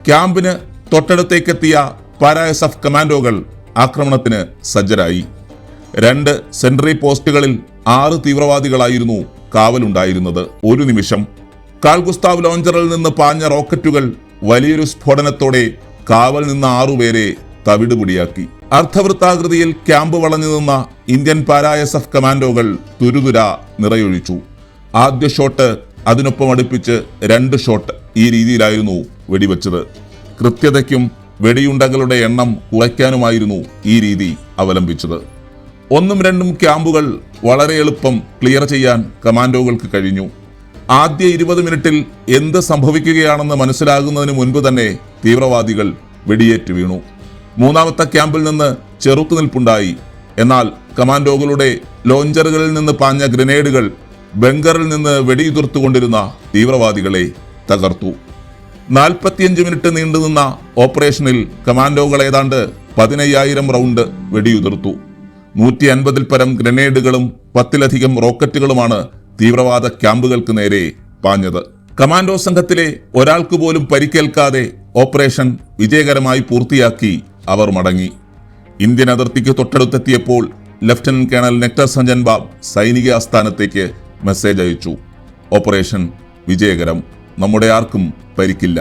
ക്യാമ്പിന് തൊട്ടടുത്തേക്കെത്തിയ പാരാഎസ്എഫ് കമാൻഡോകൾ ആക്രമണത്തിന് സജ്ജരായി. 2 സെൻട്രി പോസ്റ്റുകളിൽ 6 തീവ്രവാദികളായിരുന്നു കാവലുണ്ടായിരുന്നത്. ഒരു നിമിഷം കാൾ ഗുസ്താവ് ലോഞ്ചറിൽ നിന്ന് പാഞ്ഞ റോക്കറ്റുകൾ വലിയൊരു സ്ഫോടനത്തോടെ കാവൽ നിന്ന 6 പേരെ തവിടുപൊടിയാക്കി. അർദ്ധവൃത്താകൃതിയിൽ ക്യാമ്പ് വളഞ്ഞു നിന്ന ഇന്ത്യൻ പാരാഎസ്എഫ് കമാൻഡോകൾ തുരുതുര നിറയൊഴിച്ചു. ആദ്യ ഷോട്ട് അതിനൊപ്പം അടുപ്പിച്ച് 2 ഷോട്ട് ഈ രീതിയിലായിരുന്നു വെടിവെച്ചത്. കൃത്യതയ്ക്കും വെടിയുണ്ടകളുടെ എണ്ണം കുറയ്ക്കാനുമായിരുന്നു ഈ രീതി അവലംബിച്ചത്. 1ഉം 2ഉം ക്യാമ്പുകൾ വളരെ എളുപ്പം ക്ലിയർ ചെയ്യാൻ കമാൻഡോകൾക്ക് കഴിഞ്ഞു. ആദ്യ 20 മിനിറ്റിൽ എന്ത് സംഭവിക്കുകയാണെന്ന് മനസ്സിലാകുന്നതിന് മുൻപ് തന്നെ തീവ്രവാദികൾ വെടിയേറ്റ് വീണു. 3ാമത്തെ ക്യാമ്പിൽ നിന്ന് ചെറുത്തുനിൽപ്പുണ്ടായി. എന്നാൽ കമാൻഡോകളുടെ ലോഞ്ചറുകളിൽ നിന്ന് പാഞ്ഞ ഗ്രനേഡുകൾ ബങ്കറിൽ നിന്ന് വെടിയുതിർത്തുകൊണ്ടിരുന്ന തീവ്രവാദികളെ തകർത്തു. 45 മിനിറ്റ് നീണ്ടുനിന്ന ഓപ്പറേഷനിൽ കമാൻഡോകൾ ഏതാണ്ട് 15,000 റൗണ്ട് വെടിയുതിർത്തു. 150-ൽ പരം ഗ്രനേഡുകളും 10-ലധികം റോക്കറ്റുകളുമാണ് തീവ്രവാദ ക്യാമ്പുകൾക്ക് നേരെ പാഞ്ഞത്. കമാൻഡോ സംഘത്തിലെ ഒരാൾക്ക് പോലും പരിക്കേൽക്കാതെ ഓപ്പറേഷൻ വിജയകരമായി പൂർത്തിയാക്കി അവർ മടങ്ങി. ഇന്ത്യൻ അതിർത്തിക്ക് തൊട്ടടുത്തെത്തിയപ്പോൾ ലഫ്റ്റനന്റ് കേണൽ നെക്ടർ സഞ്ജൻബാബ് സൈനിക ആസ്ഥാനത്തേക്ക് മെസ്സേജ് അയച്ചു. ഓപ്പറേഷൻ വിജയകരം, നമ്മുടെ ആർക്കും പരിക്കില്ല.